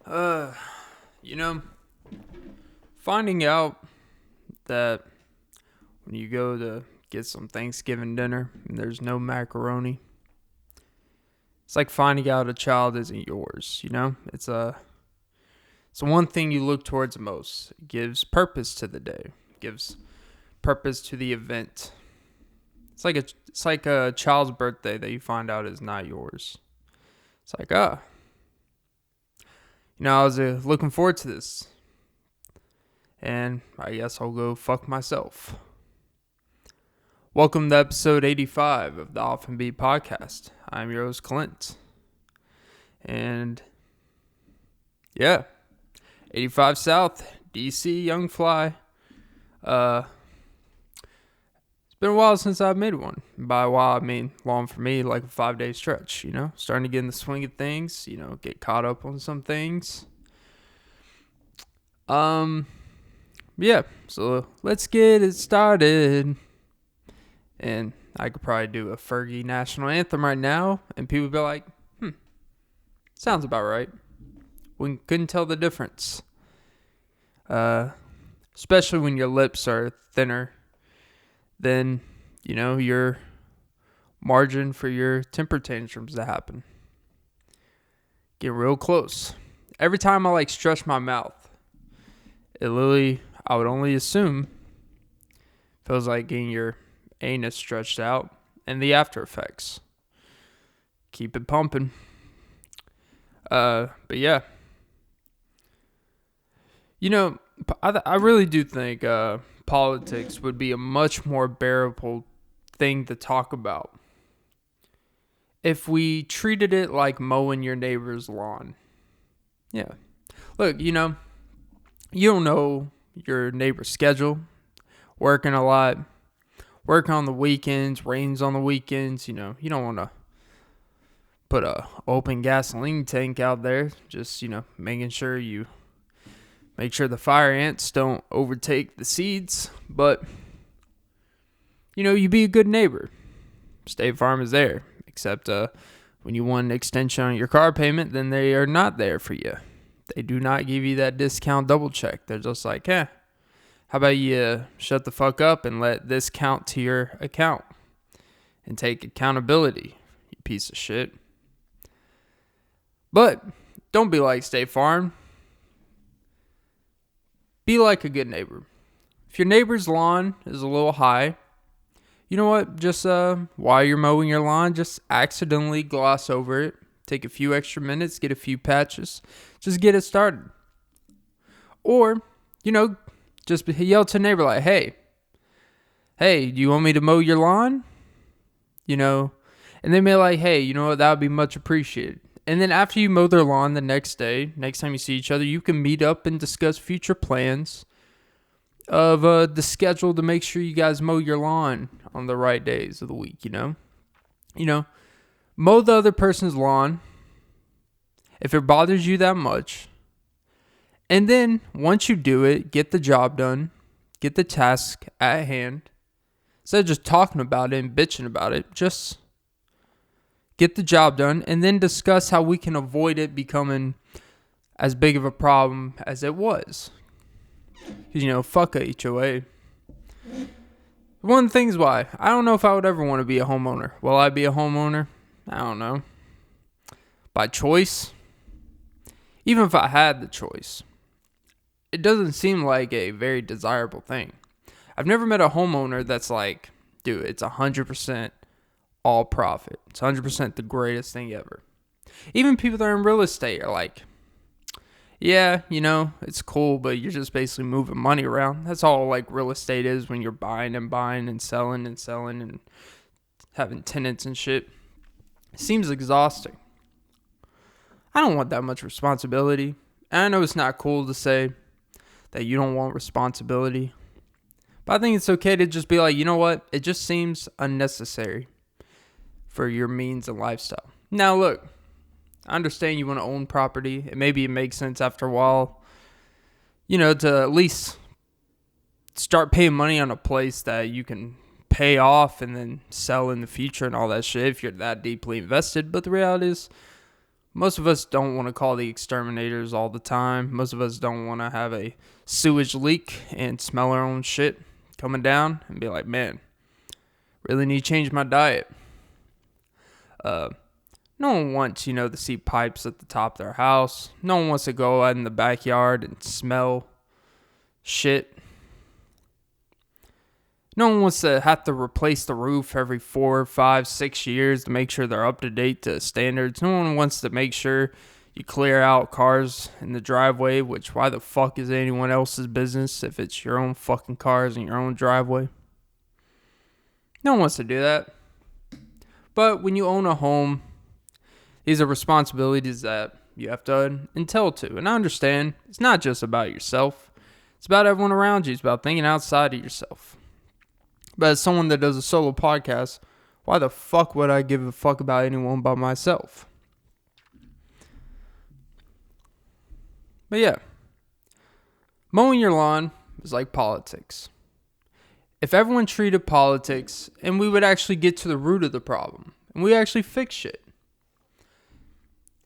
Uh, you know, finding out that when you go to get some Thanksgiving dinner and there's no macaroni, it's like finding out a child isn't yours. It's the one thing you look towards most. It gives purpose to the day. It gives purpose to the event. It's like a child's birthday that you find out is not yours. It's like, I was looking forward to this. And I guess I'll go fuck myself. Welcome to episode 85 of the Often Be podcast. I'm your host, Clint. And yeah, 85 South, DC, Young Fly. It's been a while since I've made one. By a while, I mean long for me, like a 5-day stretch, starting to get in the swing of things, get caught up on some things. Yeah, so let's get it started. And I could probably do a Fergie national anthem right now, and people would be like, sounds about right. We couldn't tell the difference. Especially when your lips are thinner than, your margin for your temper tantrums to happen. Get real close. Every time I stretch my mouth, I would only assume, feels like getting your anus stretched out and the after effects. Keep it pumping. But yeah. I really do think politics would be a much more bearable thing to talk about if we treated it like mowing your neighbor's lawn. Yeah. Look, you don't know your neighbor's schedule, working a lot, working on the weekends, rains on the weekends. You don't want to put a open gasoline tank out there. Just, making sure the fire ants don't overtake the seeds. But, you be a good neighbor. State Farm is there. Except when you want an extension on your car payment, then they are not there for you. They do not give you that discount double check. They're just like, how about you shut the fuck up and let this count to your account and take accountability, you piece of shit. But don't be like State Farm. Be like a good neighbor. If your neighbor's lawn is a little high, you know what? Just while you're mowing your lawn, just accidentally gloss over it. Take a few extra minutes, get a few patches. Just get it started. Or, just yell to a neighbor like, hey, do you want me to mow your lawn? And they may like, hey, you know what? That would be much appreciated. And then after you mow their lawn the next day, next time you see each other, you can meet up and discuss future plans of the schedule to make sure you guys mow your lawn on the right days of the week, mow the other person's lawn if it bothers you that much. And then once you do it, get the job done, get the task at hand. Instead of just talking about it and bitching about it, just get the job done and then discuss how we can avoid it becoming as big of a problem as it was. Because, fuck a HOA. One of the things why, I don't know if I would ever want to be a homeowner. Will I be a homeowner? I don't know. By choice? Even if I had the choice, it doesn't seem like a very desirable thing. I've never met a homeowner that's like, dude, it's 100% all profit. It's 100% the greatest thing ever. Even people that are in real estate are like, yeah, it's cool, but you're just basically moving money around. That's all real estate is when you're buying and selling and having tenants and shit. It seems exhausting. I don't want that much responsibility. And I know it's not cool to say that you don't want responsibility. But I think it's okay to just be like, you know what? It just seems unnecessary for your means and lifestyle. Now, look, I understand you want to own property. Maybe it makes sense after a while, to at least start paying money on a place that you can pay off and then sell in the future and all that shit if you're that deeply invested. But the reality is, Most of us don't want to call the exterminators all the time. Most of us don't want to have a sewage leak and smell our own shit coming down and be like, man, really need to change my diet. No one wants, to see pipes at the top of their house. No one wants to go out in the backyard and smell shit. No one wants to have to replace the roof every 4, 5, 6 years to make sure they're up to date to standards. No one wants to make sure you clear out cars in the driveway, which why the fuck is anyone else's business if it's your own fucking cars in your own driveway? No one wants to do that. But when you own a home, these are responsibilities that you have to entail to. And I understand it's not just about yourself. It's about everyone around you. It's about thinking outside of yourself. But as someone that does a solo podcast, why the fuck would I give a fuck about anyone but myself? But yeah, mowing your lawn is like politics. If everyone treated politics, and we would actually get to the root of the problem, and we actually fix shit.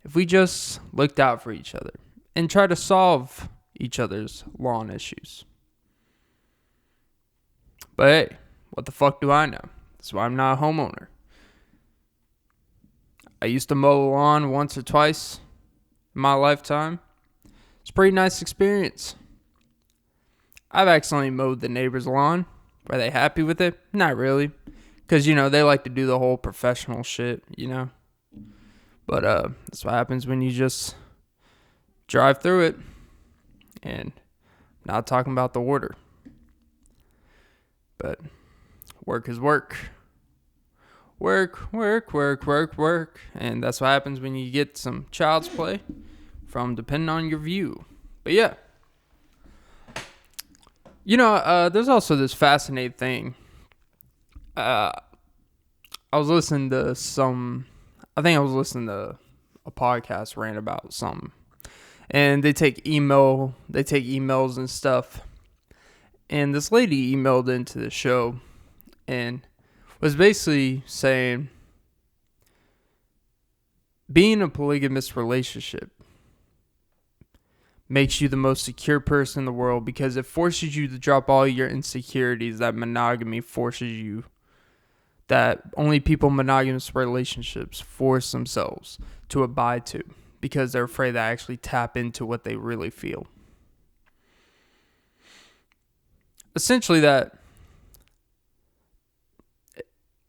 If we just looked out for each other and try to solve each other's lawn issues. But hey, what the fuck do I know? That's why I'm not a homeowner. I used to mow the lawn once or twice in my lifetime. It's a pretty nice experience. I've accidentally mowed the neighbor's lawn. Are they happy with it? Not really. Because, they like to do the whole professional shit, But that's what happens when you just drive through it. And not talking about the order. But work is work. Work, work, work, work, work. And that's what happens when you get some child's play from depending on your view. But yeah. There's also this fascinating thing. I was listening to a podcast rant about something. And they take emails and stuff. And this lady emailed into the show and was basically saying, being in a polygamous relationship makes you the most secure person in the world because it forces you to drop all your insecurities that monogamy forces you, that only people in monogamous relationships force themselves to abide to because they're afraid to actually tap into what they really feel. Essentially that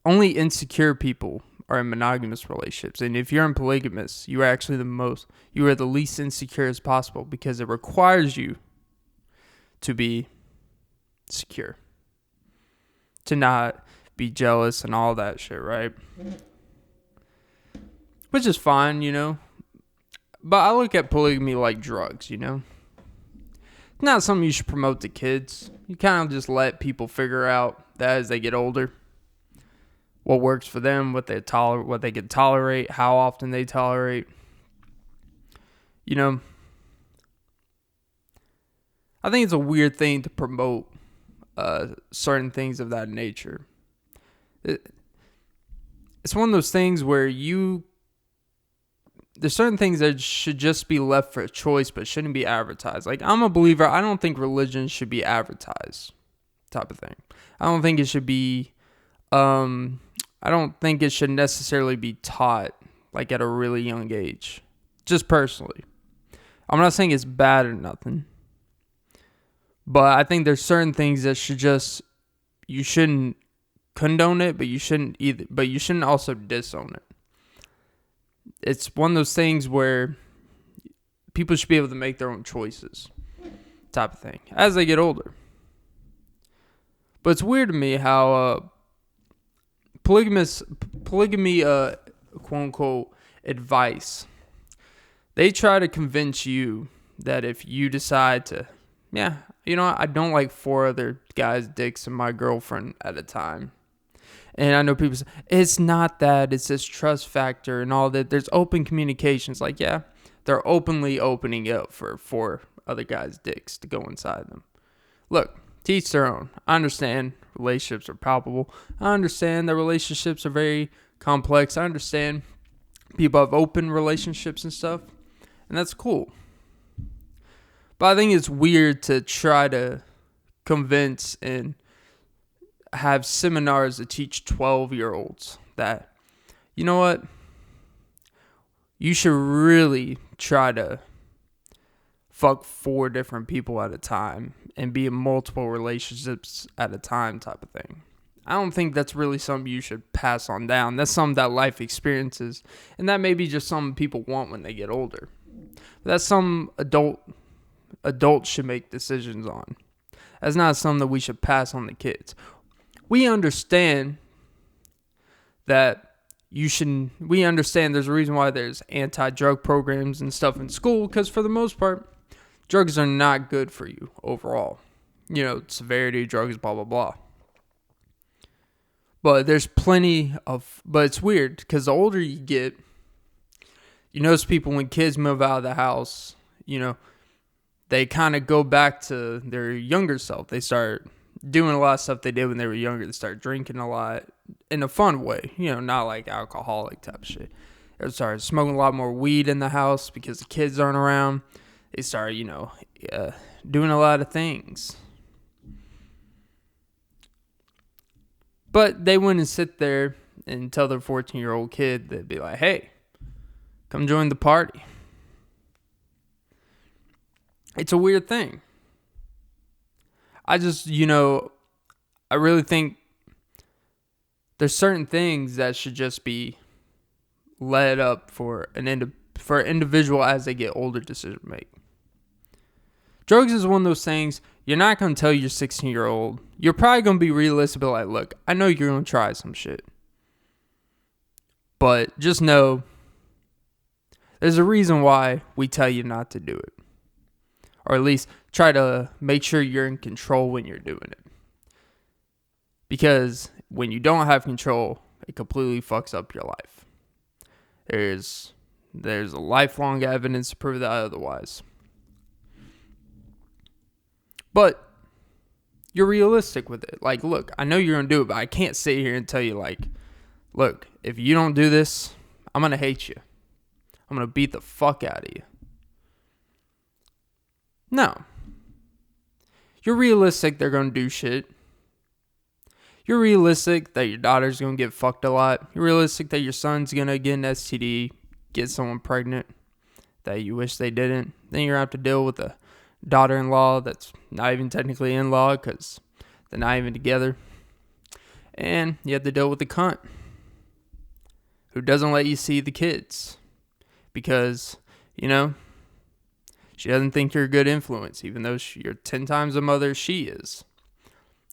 only insecure people are in monogamous relationships. And if you're in polygamous, you are actually you are the least insecure as possible because it requires you to be secure. To not be jealous and all that shit, right? Which is fine, But I look at polygamy like drugs, It's not something you should promote to kids. You kind of just let people figure out that as they get older. What works for them, what they can tolerate, how often they tolerate. I think it's a weird thing to promote certain things of that nature. It's one of those things where there's certain things that should just be left for choice, but shouldn't be advertised. Like, I'm a believer, I don't think religion should be advertised, type of thing. I don't think it should be, I don't think it should necessarily be taught, like, at a really young age. Just personally. I'm not saying it's bad or nothing. But I think there's certain things that you shouldn't condone it, but you shouldn't also disown it. It's one of those things where people should be able to make their own choices, type of thing, as they get older. But it's weird to me how polygamy, quote unquote, advice, they try to convince you that if you decide to, I don't like 4 other guys' dicks and my girlfriend at a time. And I know people say, it's not that, it's this trust factor and all that. There's open communications. Like, yeah, they're openly opening up for 4 other guys' dicks to go inside them. Look, to each their own. I understand relationships are palpable. I understand that relationships are very complex. I understand People have open relationships and stuff, and that's cool. But I think it's weird to try to convince and have seminars that teach 12-year-olds that, you know what, you should really try to fuck 4 different people at a time and be in multiple relationships at a time type of thing. I don't think that's really something you should pass on down. That's something that life experiences, and that may be just something people want when they get older. That's some adults should make decisions on. That's not something that we should pass on to kids. We understand that we understand there's a reason why there's anti-drug programs and stuff in school, because for the most part, drugs are not good for you overall. You know, severity of drugs, blah, blah, blah. But there's but it's weird, because the older you get, you notice people when kids move out of the house, you know, they kind of go back to their younger self. They start doing a lot of stuff they did when they were younger. They start drinking a lot in a fun way, you know, not like alcoholic type of shit. They start smoking a lot more weed in the house because the kids aren't around. They start, you know, doing a lot of things. But they wouldn't sit there and tell their 14-year-old kid, they'd be like, hey, come join the party. It's a weird thing. I just, you know, I really think there's certain things that should just be led up for an individual as they get older decision to make. Drugs is one of those things, you're not going to tell your 16-year-old. You're probably going to be realistic, but like, look, I know you're going to try some shit. But just know, there's a reason why we tell you not to do it. Or at least try to make sure you're in control when you're doing it. Because when you don't have control, it completely fucks up your life. There's a lifelong evidence to prove that otherwise. But you're realistic with it. Like, look, I know you're going to do it, but I can't sit here and tell you, like, look, if you don't do this, I'm going to hate you. I'm going to beat the fuck out of you. No. You're realistic they're going to do shit. You're realistic that your daughter's going to get fucked a lot. You're realistic that your son's going to get an STD, get someone pregnant that you wish they didn't. Then you're going to have to deal with a daughter-in-law that's not even technically in-law because they're not even together. And you have to deal with the cunt who doesn't let you see the kids because, you know, she doesn't think you're a good influence, even though you're 10 times the mother she is.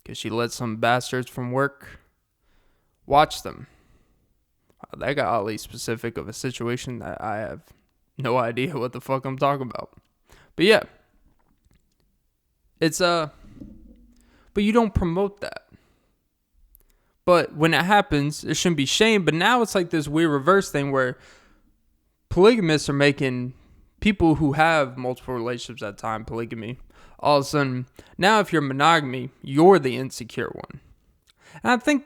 Because she lets some bastards from work watch them. That got oddly specific of a situation that I have no idea what the fuck I'm talking about. But yeah. But you don't promote that. But when it happens, it shouldn't be shame. But now it's like this weird reverse thing where polygamists are making people who have multiple relationships at a time, polygamy, all of a sudden, now if you're monogamy, you're the insecure one. And I think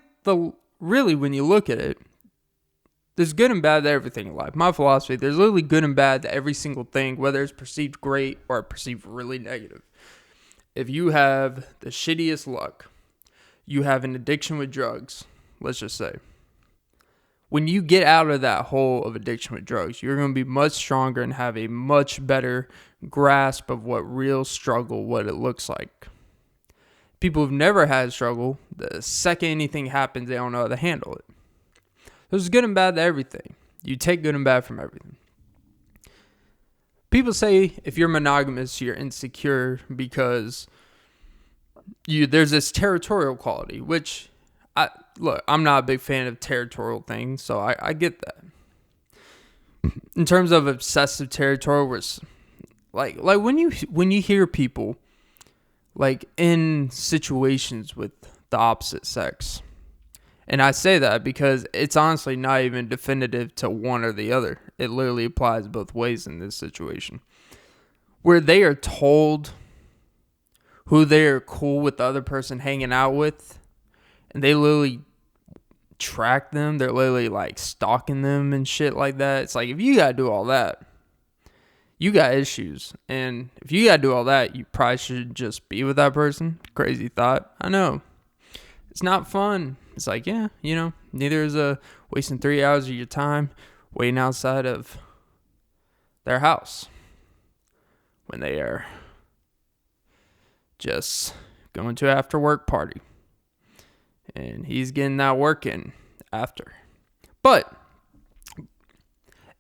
really when you look at it, there's good and bad to everything in life. My philosophy, there's literally good and bad to every single thing, whether it's perceived great or perceived really negative. If you have the shittiest luck, you have an addiction with drugs, let's just say. When you get out of that hole of addiction with drugs, you're going to be much stronger and have a much better grasp of what real struggle, what it looks like. People who've never had struggle, the second anything happens, they don't know how to handle it. There's good and bad to everything. You take good and bad from everything. People say if you're monogamous, you're insecure because there's this territorial quality, which, I'm not a big fan of territorial things, so I get that. In terms of obsessive territorial, where it's like when you hear people like in situations with the opposite sex, and I say that because it's honestly not even definitive to one or the other. It literally applies both ways in this situation, where they are told who they are cool with the other person hanging out with, and they literally track them. They're literally like stalking them and shit like that. It's like, if you gotta do all that, you got issues. And if you gotta do all that, you probably should just be with that person. Crazy thought. I know. It's not fun. It's like, yeah, neither is wasting 3 hours of your time waiting outside of their house when they are just going to an after work party. And he's getting that work in after. But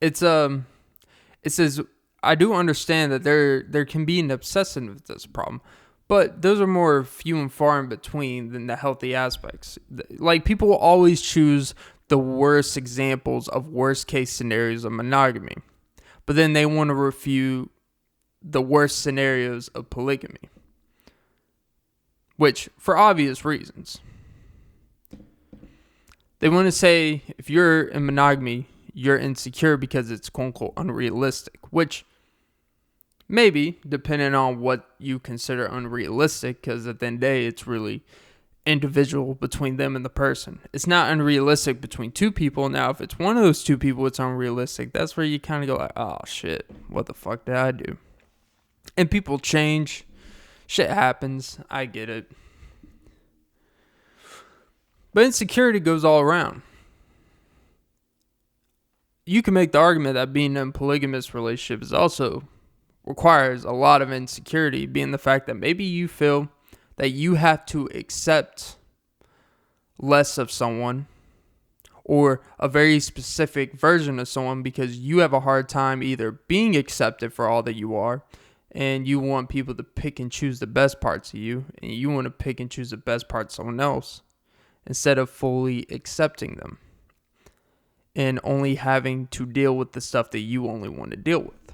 it says, I do understand that there can be an obsession with this problem, but those are more few and far in between than the healthy aspects. Like, people will always choose the worst examples of worst case scenarios of monogamy, but then they want to refute the worst scenarios of polygamy, which, for obvious reasons, they want to say if you're in monogamy, you're insecure because it's quote unquote unrealistic, which maybe, depending on what you consider unrealistic, because at the end of the day, it's really individual between them and the person. It's not unrealistic between two people. Now, if it's one of those two people, it's unrealistic. That's where you kind of go like, oh shit, what the fuck did I do? And people change. Shit happens. I get it. But insecurity goes all around. You can make the argument that being in a polygamous relationship is also requires a lot of insecurity, being the fact that maybe you feel that you have to accept less of someone or a very specific version of someone because you have a hard time either being accepted for all that you are, and you want people to pick and choose the best parts of you, and you want to pick and choose the best parts of someone else instead of fully accepting them and only having to deal with the stuff that you only want to deal with.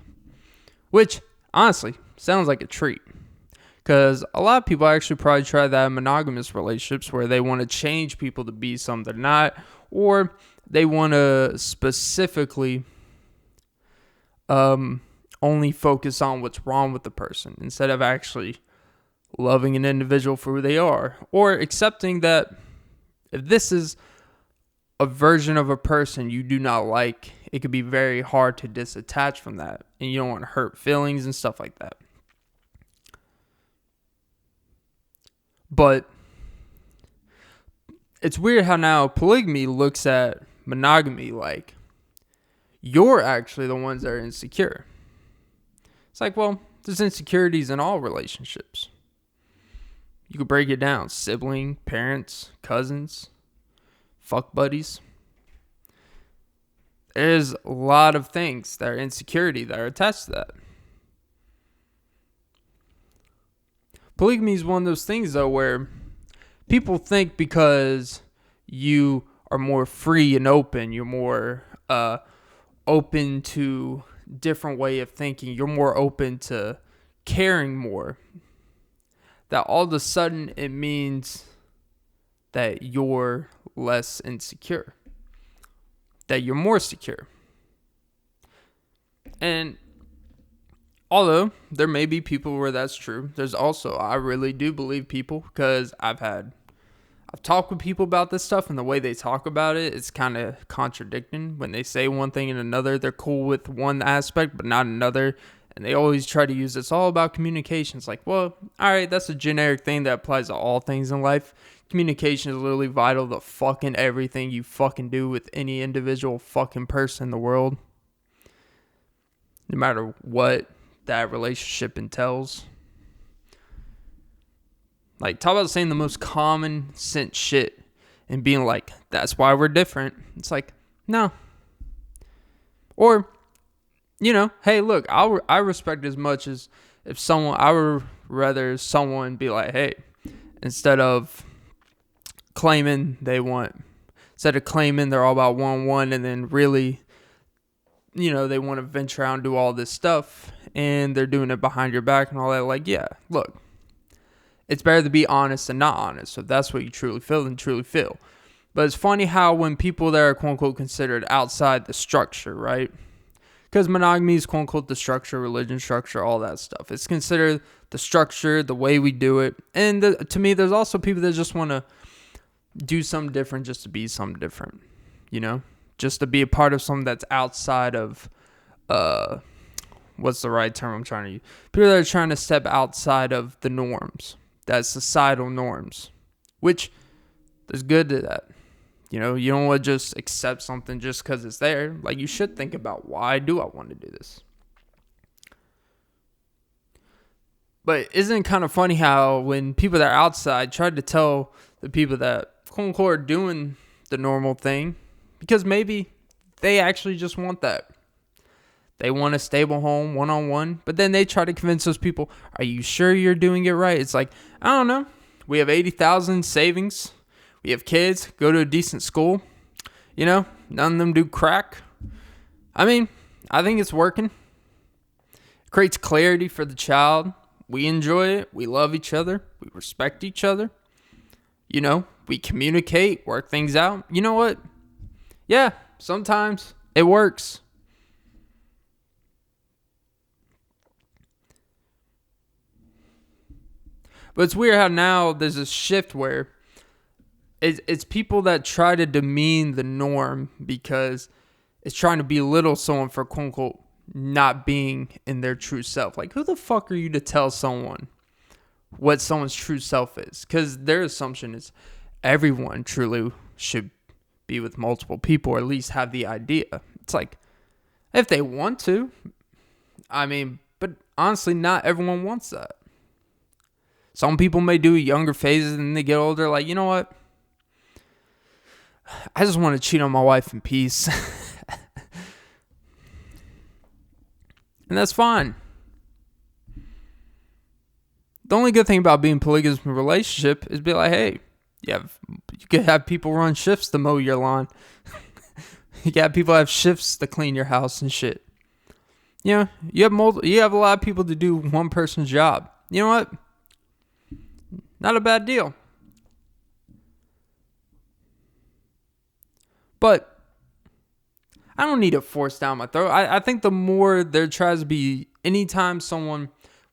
Which, honestly, sounds like a treat. Because a lot of people actually probably try that in monogamous relationships where they want to change people to be something they're not, or they want to specifically only focus on what's wrong with the person instead of actually loving an individual for who they are, or accepting that if this is a version of a person you do not like, it could be very hard to disattach from that, and you don't want to hurt feelings and stuff like that. But it's weird how now polygamy looks at monogamy like you're actually the ones that are insecure. It's like, well, there's insecurities in all relationships. You could break it down. Sibling, parents, cousins, fuck buddies. There's a lot of things that are insecurity that are attached to that. Polygamy is one of those things, though, where people think because you are more free and open, you're more open to different way of thinking, you're more open to caring more, that all of a sudden it means that you're less insecure, that you're more secure. And although there may be people where that's true, there's also, I really do believe people, because I've talked with people about this stuff, and the way they talk about it, it's kind of contradicting. When they say one thing and another, they're cool with one aspect but not another, and they always try to use it's all about communication. It's like, well, all right, that's a generic thing that applies to all things in life. Communication is literally vital to fucking everything you fucking do with any individual fucking person in the world, no matter what that relationship entails. Like, talk about saying the most common sense shit and being like, that's why we're different. It's like, no. Or, hey, look, I respect as much as if someone, I would rather someone be like, hey, instead of claiming they're all about one and then really, they want to venture out and do all this stuff and they're doing it behind your back and all that. Like, yeah, look. It's better to be honest than not honest. So if that's what you truly feel, then truly feel. But it's funny how when people that are quote-unquote considered outside the structure, right? Because monogamy is quote-unquote the structure, religion structure, all that stuff. It's considered the structure, the way we do it. And to me, there's also people that just want to do something different just to be something different, you know? Just to be a part of something that's outside of, what's the right term I'm trying to use? People that are trying to step outside of the norms, that societal norms, which there's good to that. You know, you don't want to just accept something just because it's there. Like, you should think about, why do I want to do this? But isn't it kind of funny how when people that are outside try to tell the people that, quote unquote, are doing the normal thing, because maybe they actually just want that. They want a stable home, one-on-one, but then they try to convince those people, are you sure you're doing it right? It's like, I don't know. We have $80,000 savings. We have kids, go to a decent school. You know, none of them do crack. I mean, I think it's working. It creates clarity for the child. We enjoy it. We love each other. We respect each other. You know, we communicate, work things out. You know what? Yeah, sometimes it works. But it's weird how now there's a shift where it's people that try to demean the norm because it's trying to belittle someone for, quote unquote, not being in their true self. Like, who the fuck are you to tell someone what someone's true self is? Because their assumption is everyone truly should be with multiple people, or at least have the idea. It's like, if they want to. I mean, but honestly, not everyone wants that. Some people may do younger phases and then they get older, like, you know what? I just want to cheat on my wife in peace. And that's fine. The only good thing about being polygamous in a relationship is be like, hey, you could have people run shifts to mow your lawn. You got people have shifts to clean your house and shit. You know, you have a lot of people to do one person's job. You know what? Not a bad deal. But I don't need it forced down my throat. I think the more there tries to be, anytime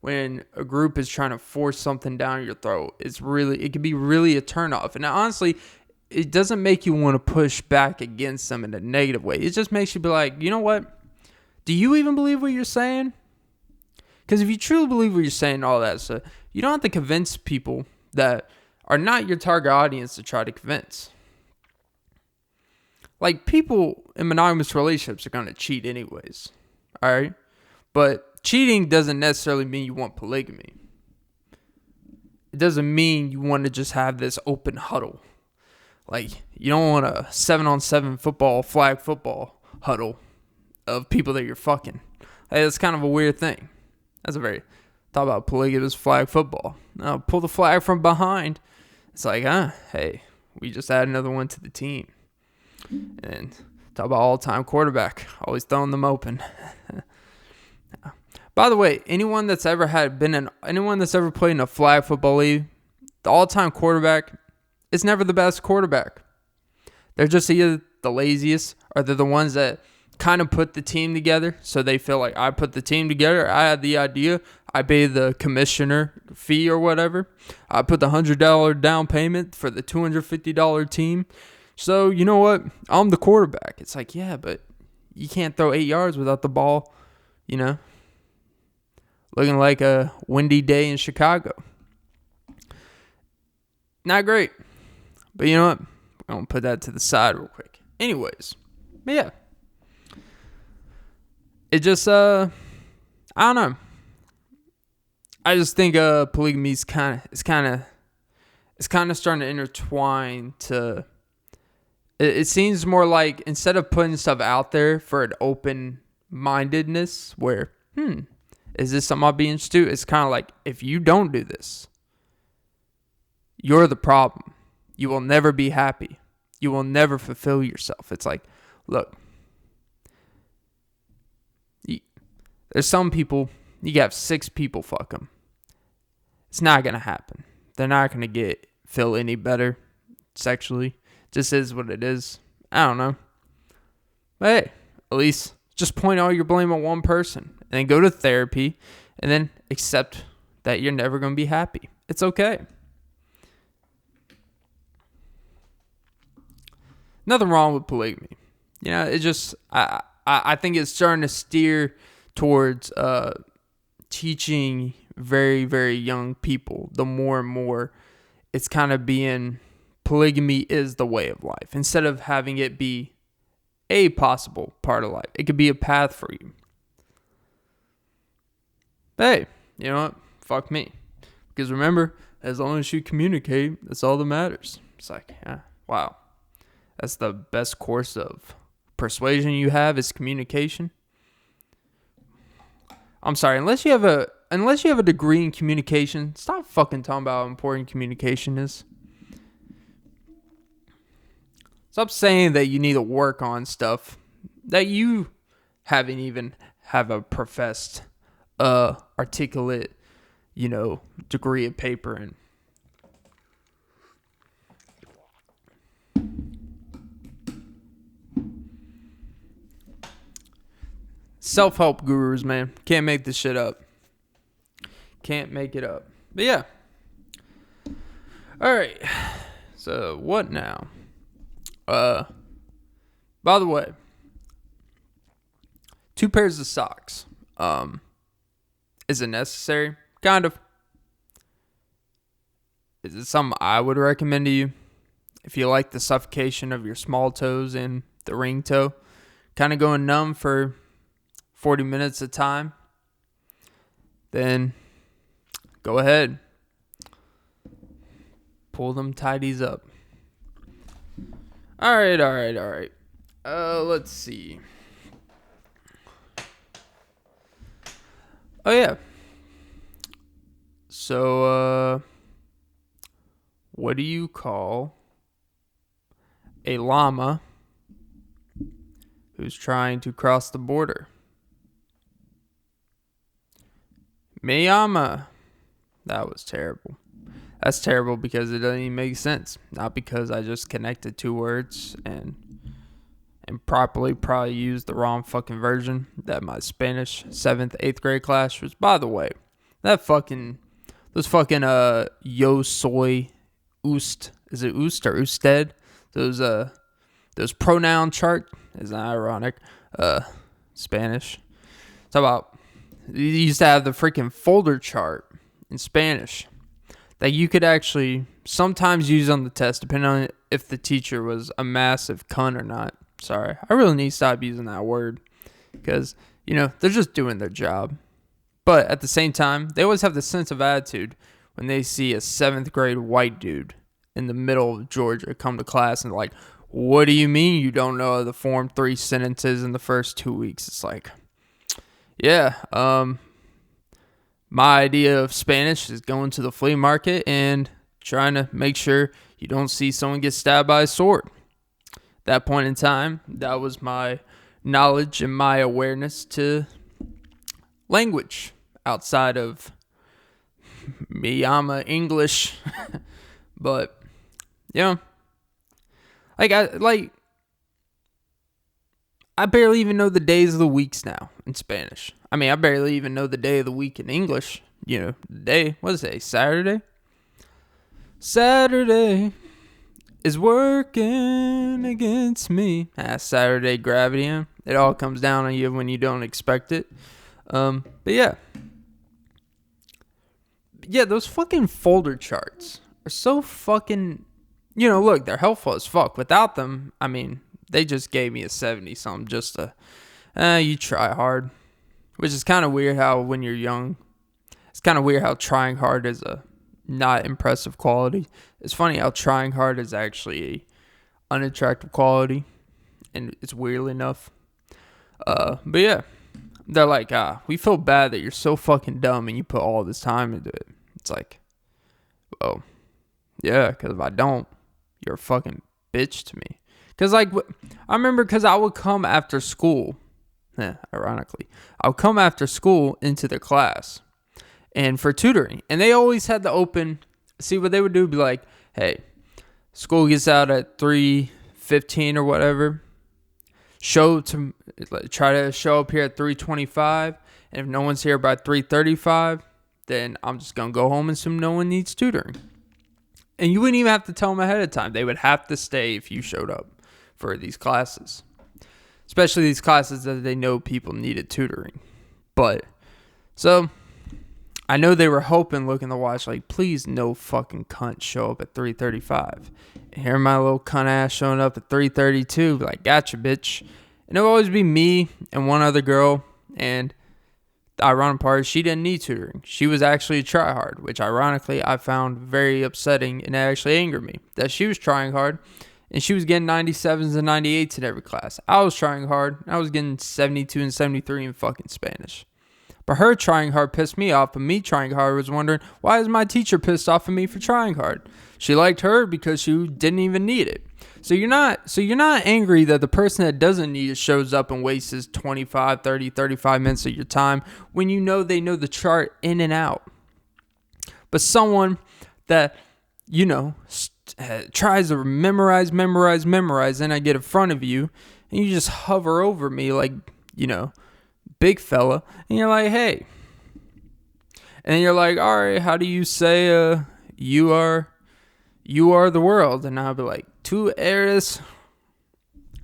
when a group is trying to force something down your throat, it can be really a turnoff. And honestly, it doesn't make you want to push back against them in a negative way. It just makes you be like, you know what? Do you even believe what you're saying? Because if you truly believe what you're saying and all that stuff, you don't have to convince people that are not your target audience to try to convince. Like, people in monogamous relationships are going to cheat anyways. All right? But cheating doesn't necessarily mean you want polygamy. It doesn't mean you want to just have this open huddle. Like, you don't want a 7-on-7 flag football huddle of people that you're fucking. Hey, that's kind of a weird thing. Talk about polygamous flag football. Now, pull the flag from behind. It's like, hey, we just add another one to the team. And talk about all-time quarterback, always throwing them open. By the way, anyone that's ever played in a flag football league, the all-time quarterback is never the best quarterback. They're just either the laziest, or they're the ones that kind of put the team together, so they feel like, I put the team together, I had the idea, I paid the commissioner fee or whatever, I put the $100 down payment for the $250 team. So, you know what? I'm the quarterback. It's like, yeah, but you can't throw 8 yards without the ball, you know, looking like a windy day in Chicago. Not great. But you know what? I'm going to put that to the side real quick. Anyways, but yeah. It just, I don't know. I just think polygamy is kind of starting to intertwine to... It seems more like, instead of putting stuff out there for an open-mindedness where, is this something I'll be interested in? It's kind of like, if you don't do this, you're the problem. You will never be happy. You will never fulfill yourself. It's like, look, there's some people, you have 6 people fuck them. It's not going to happen. They're not going to feel any better sexually. Just is what it is. I don't know. But hey, at least just point all your blame on one person. And then go to therapy. And then accept that you're never going to be happy. It's okay. Nothing wrong with polygamy. It just, I think it's starting to steer towards teaching very, very young people. The more and more it's kind of being, polygamy is the way of life. Instead of having it be a possible part of life, it could be a path for you. But hey, you know what? Fuck me. Because remember, as long as you communicate, that's all that matters. It's like, yeah, wow. That's the best course of persuasion you have is communication. I'm sorry, unless you have a degree in communication, stop fucking talking about how important communication is. Stop saying that you need to work on stuff that you haven't even have a professed, articulate, degree of paper in. Self-help gurus, man. Can't make this shit up. Can't make it up. But yeah. Alright. So, what now? By the way, 2 pairs of socks. Is it necessary? Kind of. Is it something I would recommend to you? If you like the suffocation of your small toes and the ring toe, kind of going numb for 40 minutes at a time, then go ahead. Pull them tidies up. All right. Let's see. Oh, yeah. So, what do you call a llama who's trying to cross the border? Miyama. That was terrible. That's terrible because it doesn't even make sense. Not because I just connected 2 words and properly probably used the wrong fucking version that my Spanish 7th, 8th grade class was. By the way, those fucking yo soy ust. Is it ust or usted? Those pronoun chart is ironic. Spanish. Talk about, you used to have the freaking folder chart in Spanish that you could actually sometimes use on the test, depending on if the teacher was a massive cunt or not. Sorry, I really need to stop using that word because, they're just doing their job. But at the same time, they always have the sense of attitude when they see a 7th grade white dude in the middle of Georgia come to class and like, what do you mean you don't know the Form 3 sentences in the first 2 weeks? It's like, yeah, my idea of Spanish is going to the flea market and trying to make sure you don't see someone get stabbed by a sword. At that point in time, that was my knowledge and my awareness to language outside of Miyama English. But, I barely even know the days of the weeks now in Spanish. I mean, I barely even know the day of the week in English. The day, what is it, Saturday? Saturday is working against me. Saturday gravity. It all comes down on you when you don't expect it. But yeah. Yeah, those fucking folder charts are so fucking, look, they're helpful as fuck. Without them, I mean, they just gave me a 70-something just to, you try hard. Which is kind of weird how when you're young, it's kind of weird how trying hard is a not impressive quality. It's funny how trying hard is actually a unattractive quality. And it's weirdly enough. But yeah, they're like, we feel bad that you're so fucking dumb and you put all this time into it. It's like, well, yeah, because if I don't, you're a fucking bitch to me. Because, I remember because I would come after school. Ironically, I would come after school into their class and for tutoring. And they always had the open, see what they would do, be like, hey, school gets out at 3:15 or whatever. Try to show up here at 3:25. And if no one's here by 3:35, then I'm just going to go home and assume no one needs tutoring. And you wouldn't even have to tell them ahead of time. They would have to stay if you showed up for these classes, especially these classes that they know people needed tutoring. But so I know they were hoping, looking to watch, like, please no fucking cunt show up at 3:35. And here my little cunt ass showing up at 3:32, like, gotcha, bitch. And it would always be me and one other girl. And the ironic part is she didn't need tutoring. She was actually a tryhard, which ironically I found very upsetting, and it actually angered me that she was trying hard and she was getting 97s and 98s in every class. I was trying hard. I was getting 72 and 73 in fucking Spanish. But her trying hard pissed me off, but me trying hard was wondering, why is my teacher pissed off at me for trying hard? She liked her because she didn't even need it. So you're not angry that the person that doesn't need it shows up and wastes 25, 30, 35 minutes of your time when you know they know the chart in and out. But someone that, tries to memorize, and I get in front of you and you just hover over me like, big fella, and you're like, hey. And then you're like, all right, how do you say you are the world? And I'll be like, tu eres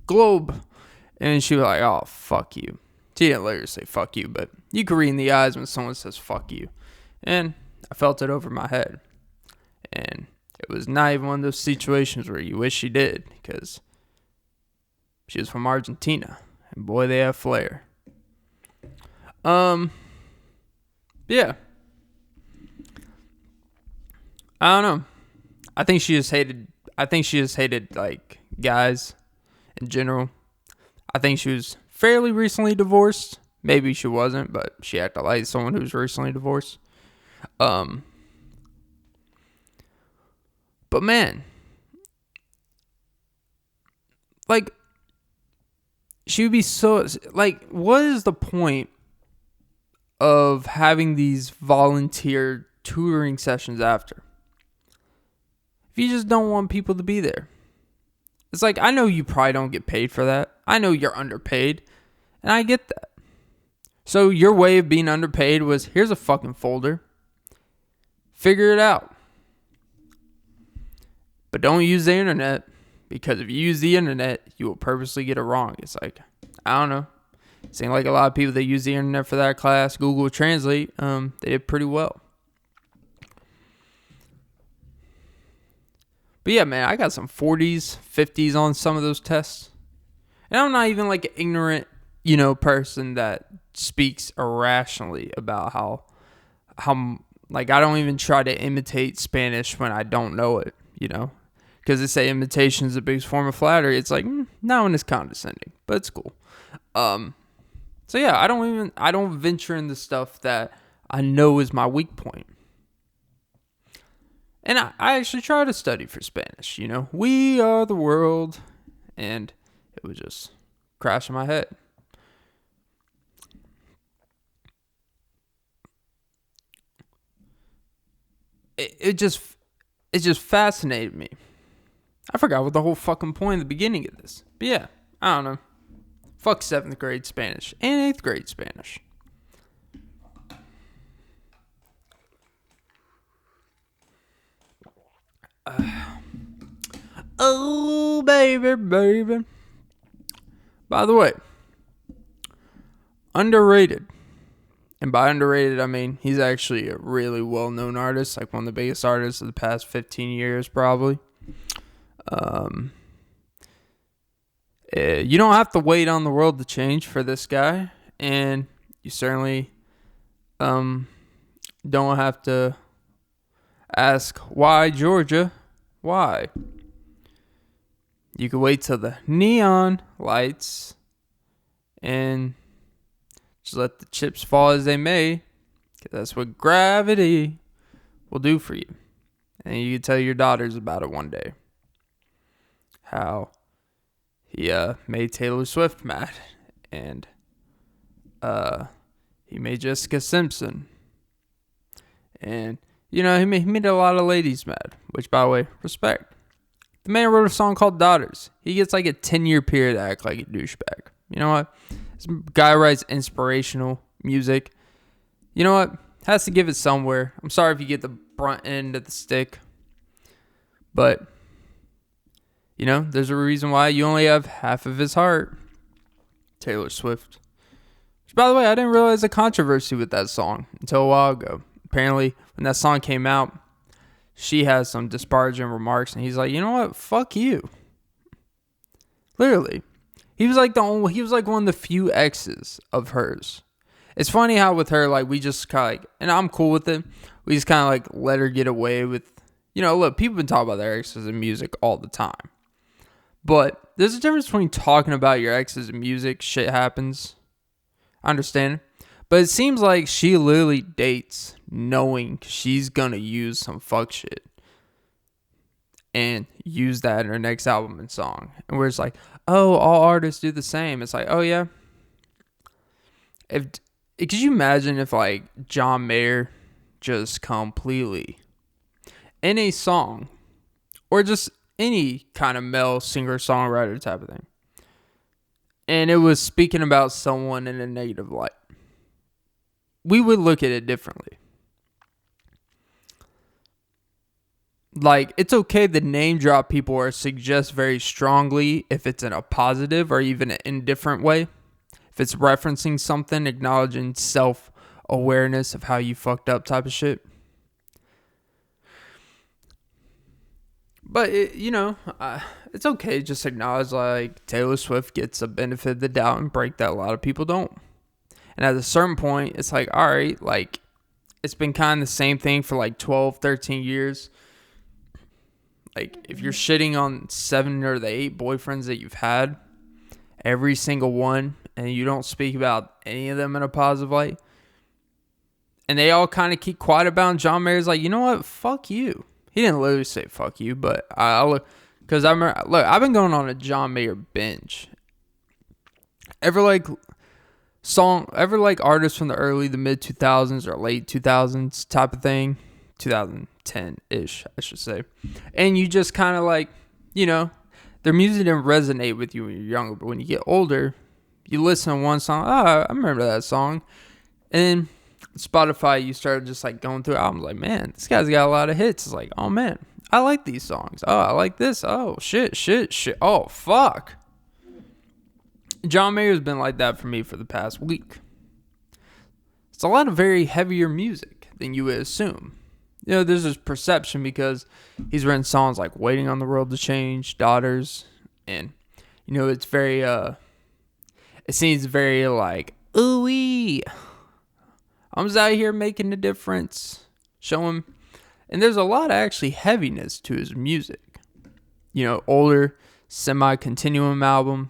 globe. And she'll be like, oh, fuck you. She didn't let her say fuck you, but you can read in the eyes when someone says fuck you. And I felt it over my head. And it was not even one of those situations where you wish she did, because she was from Argentina. And boy, they have flair. Yeah. I don't know. I think she just hated like guys in general. I think she was fairly recently divorced. Maybe she wasn't, but she acted like someone who was recently divorced. But man, like, she would be so, like, what is the point of having these volunteer tutoring sessions after if you just don't want people to be there? It's like, I know you probably don't get paid for that. I know you're underpaid, and I get that. So your way of being underpaid was, here's a fucking folder, figure it out. But don't use the internet, because if you use the internet, you will purposely get it wrong. It's like, I don't know. Seems like a lot of people that use the internet for that class, Google Translate, they did pretty well. But yeah, man, I got some 40s, 50s on some of those tests. And I'm not even like an ignorant, person that speaks irrationally about how like, I don't even try to imitate Spanish when I don't know it, Because they say imitation is the biggest form of flattery. It's like, not when it's condescending, but it's cool. So yeah, I don't venture into stuff that I know is my weak point. And I actually try to study for Spanish, We are the world. And it was just crashing my head. It just fascinated me. I forgot what the whole fucking point in the beginning of this. But yeah, I don't know. Fuck 7th grade Spanish and 8th grade Spanish. Oh, baby. By the way, underrated. And by underrated, I mean he's actually a really well-known artist, like one of the biggest artists of the past 15 years, probably. You don't have to wait on the world to change for this guy, and you certainly don't have to ask, why Georgia? Why? You can wait till the neon lights and just let the chips fall as they may, because that's what gravity will do for you. And you can tell your daughters about it one day. How he made Taylor Swift mad, and he made Jessica Simpson, and he made a lot of ladies mad, which, by the way, respect. The man wrote a song called Daughters. He gets like a 10-year period to act like a douchebag. You know what? This guy writes inspirational music. You know what? Has to give it somewhere. I'm sorry if you get the brunt end of the stick, but There's a reason why you only have half of his heart. Taylor Swift. Which, by the way, I didn't realize the controversy with that song until a while ago. Apparently, when that song came out, she has some disparaging remarks, and he's like, you know what? Fuck you. Literally. He was like one of the few exes of hers. It's funny how with her, like, we just kind of like, and I'm cool with it, we just kind of like let her get away with, look, people been talking about their exes in music all the time. But there's a difference between talking about your exes in music, shit happens. I understand. But it seems like she literally dates knowing she's gonna use some fuck shit. And use that in her next album and song. And we're just like, oh, all artists do the same. It's like, oh yeah. Could you imagine if like John Mayer just completely in a song or just any kind of male singer-songwriter type of thing, and it was speaking about someone in a negative light, we would look at it differently. Like, it's okay to name drop people or suggest very strongly if it's in a positive or even an indifferent way. If it's referencing something, acknowledging self-awareness of how you fucked up type of shit. But, it's okay to just acknowledge, like, Taylor Swift gets a benefit of the doubt and break that a lot of people don't. And at a certain point, it's like, all right, like, it's been kind of the same thing for, like, 12, 13 years. Like, if you're shitting on 7 or the 8 boyfriends that you've had, every single one, and you don't speak about any of them in a positive light, and they all kind of keep quiet about it, John Mayer's like, you know what? Fuck you. He didn't literally say fuck you, but because I remember, look, I've been going on a John Mayer binge. Ever like artists from the early, the mid 2000s or late 2000s type of thing, 2010-ish, I should say. And you just kind of like, their music didn't resonate with you when you're younger, but when you get older, you listen to one song, I remember that song. And Spotify, you started just like going through albums like, man, this guy's got a lot of hits. It's like, oh man, I like these songs. Oh, I like this. Oh, shit. Oh, fuck. John Mayer's been like that for me for the past week. It's a lot of very heavier music than you would assume. There's this perception because he's written songs like Waiting on the World to Change, Daughters, and, it's very, it seems very like, ooh-wee. I'm just out here making a difference. Show him. And there's a lot of actually heaviness to his music. Older, semi-continuum album.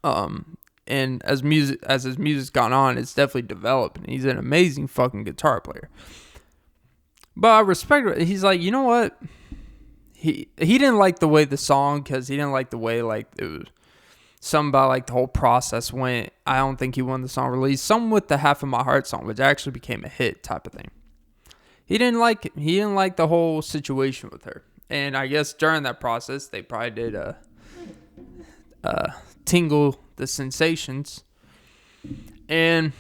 And as his music's gone on, it's definitely developed. And he's an amazing fucking guitar player. But I respect it. He's like, you know what? He didn't like the way the song, because he didn't like the way like it was. Something about like the whole process went. I don't think he wanted the song released. Something with the Half of My Heart song, which actually became a hit type of thing. He didn't like it. He didn't like the whole situation with her. And I guess during that process, they probably did tingle the sensations. And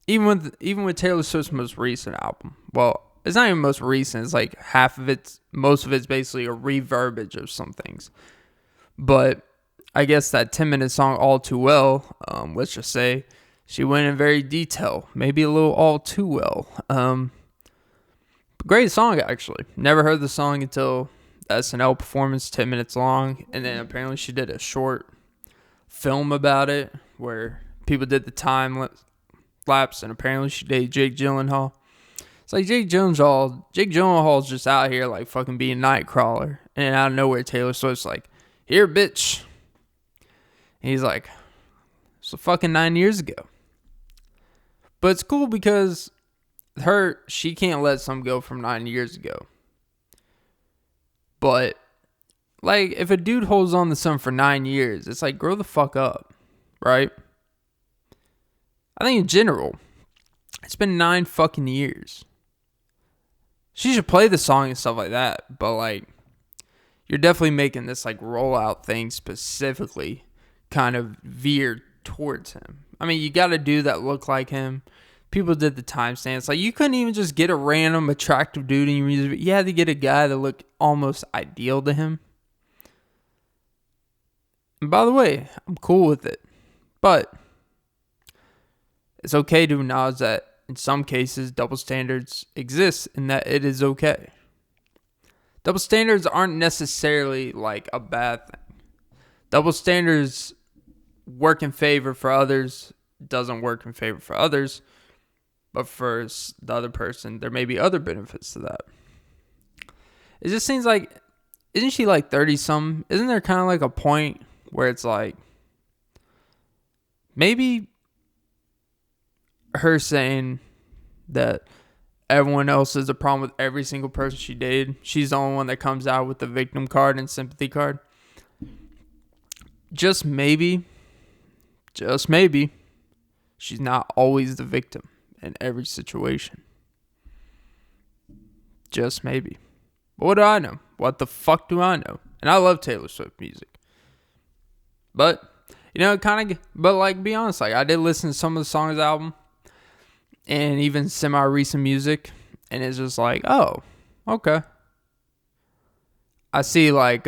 even with Taylor Swift's most recent album, well, it's not even most recent. It's like most of it's basically a reverbage of some things. But I guess that 10-minute song, All Too Well, let's just say she went in very detail. Maybe a little all too well. Great song, actually. Never heard the song until the SNL performance, 10 minutes long. And then apparently she did a short film about it where people did the time lapse. And apparently she dated Jake Gyllenhaal. It's like Jake Gyllenhaal's just out here like fucking being Nightcrawler. And out of nowhere, Taylor Swift's like, here, bitch. And he's like, it's fucking 9 years ago. But it's cool because she can't let something go from 9 years ago. But, like, if a dude holds on to something for 9 years, it's like, grow the fuck up. Right? I think in general, it's been 9 fucking years. She should play the song and stuff like that. But, like, you're definitely making this, like, rollout thing specifically kind of veered towards him. I mean, you got to do that look like him. people did the timestamps. Like, you couldn't even just get a random attractive dude in your music video. You had to get a guy that looked almost ideal to him. And by the way, I'm cool with it. But it's okay to acknowledge that in some cases, double standards exist and that it is okay. Double standards aren't necessarily like a bad thing. Double standards work in favor for others, doesn't work in favor for others. But for the other person, there may be other benefits to that. It just seems like, isn't she like 30-something? Isn't there kind of like a point where it's like, maybe her saying that everyone else is a problem with every single person she dated, she's the only one that comes out with the victim card and sympathy card. Just maybe, she's not always the victim in every situation. Just maybe. But what do I know? What the fuck do I know? And I love Taylor Swift music. But, be honest, like, I did listen to some of the songs album and even semi-recent music, and it's just like, oh, okay. I see, like,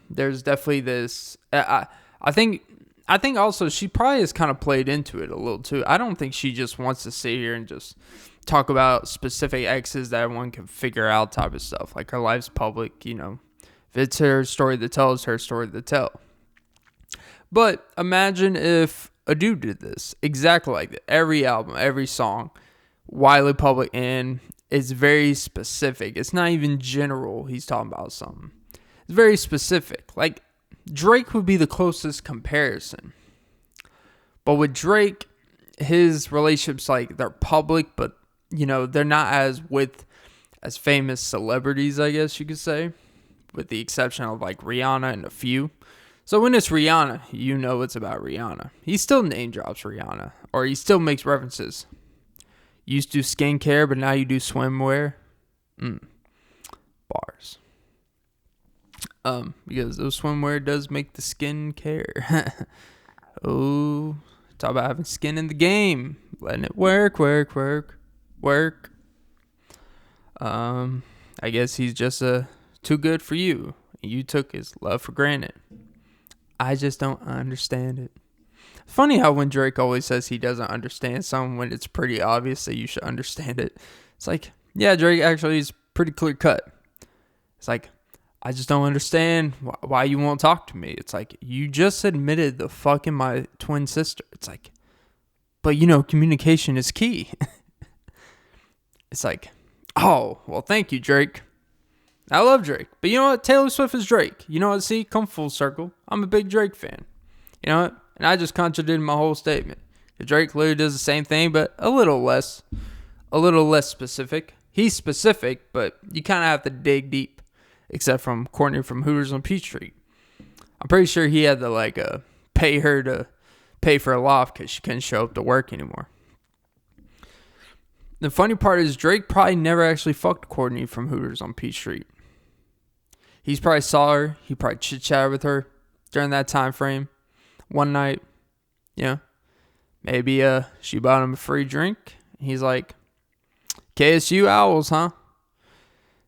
there's definitely this, I think also she probably has kind of played into it a little too. I don't think she just wants to sit here and just talk about specific exes that everyone can figure out type of stuff. Like, her life's public, If it's her story to tell, it's her story to tell. But imagine if a dude did this exactly like that. Every album, every song, widely public, and it's very specific. It's not even general. He's talking about something. It's very specific. Like, Drake would be the closest comparison. But with Drake, his relationships, like, they're public, but, they're not as famous celebrities, I guess you could say, with the exception of, like, Rihanna and a few. So when it's Rihanna, it's about Rihanna. He still name drops Rihanna, or he still makes references. You used to do skincare, but now you do swimwear. Bars. Because those swimwear does make the skin care. Oh, talk about having skin in the game. Letting it work. I guess he's just too good for you. You took his love for granted. I just don't understand it. Funny how when Drake always says he doesn't understand something when it's pretty obvious that you should understand it. It's like, yeah, Drake actually is pretty clear cut. It's like, I just don't understand why you won't talk to me. It's like, you just admitted the fucking my twin sister. It's like, but communication is key. It's like, oh, well, thank you, Drake. I love Drake. But you know what? Taylor Swift is Drake. You know what? See, come full circle. I'm a big Drake fan. You know what? And I just contradicted my whole statement. Drake literally does the same thing, but a little less specific. He's specific, but you kind of have to dig deep. Except from Courtney from Hooters on Peachtree. I'm pretty sure he had to pay her to pay for a loft because she couldn't show up to work anymore. The funny part is Drake probably never actually fucked Courtney from Hooters on Peachtree. He's probably saw her. He probably chit-chatted with her during that time frame. One night, maybe she bought him a free drink. He's like, KSU Owls, huh?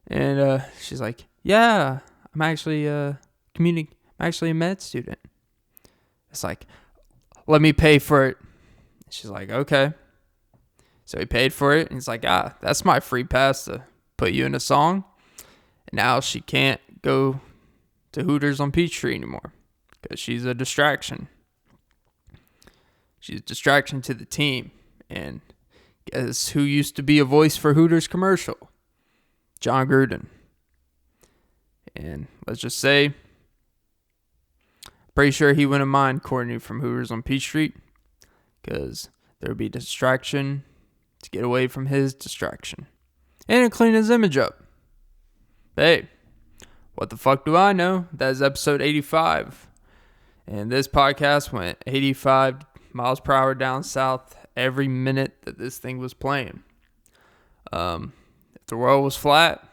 And she's like, yeah, I'm actually I'm actually a med student. It's like, let me pay for it. She's like, okay. So he paid for it, and he's like, that's my free pass to put you in a song. And now she can't go to Hooters on Peachtree anymore because she's a distraction. She's a distraction to the team. And guess who used to be a voice for Hooters commercial? John Gruden. And let's just say, pretty sure he wouldn't mind Courtney from Hooters on Peachtree because there would be distraction to get away from his distraction. And clean his image up. But hey, what the fuck do I know? That is episode 85. And this podcast went 85 miles per hour down south every minute that this thing was playing. If the world was flat,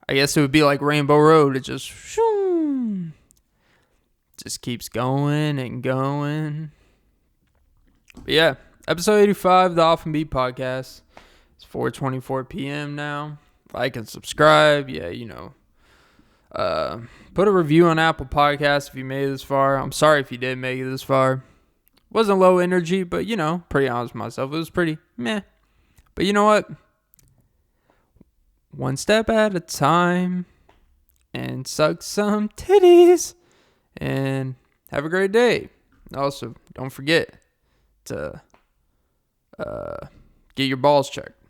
I guess it would be like Rainbow Road. It just keeps going and going. But yeah, Episode 85 of the Off and Beat podcast. It's 4:24 p.m. now. Like and subscribe. Yeah, put a review on Apple Podcasts if you made it this far. I'm sorry if you did make it this far. Wasn't low energy, but pretty honest with myself. It was pretty meh. But you know what? One step at a time. And suck some titties. And have a great day. Also, don't forget to get your balls checked.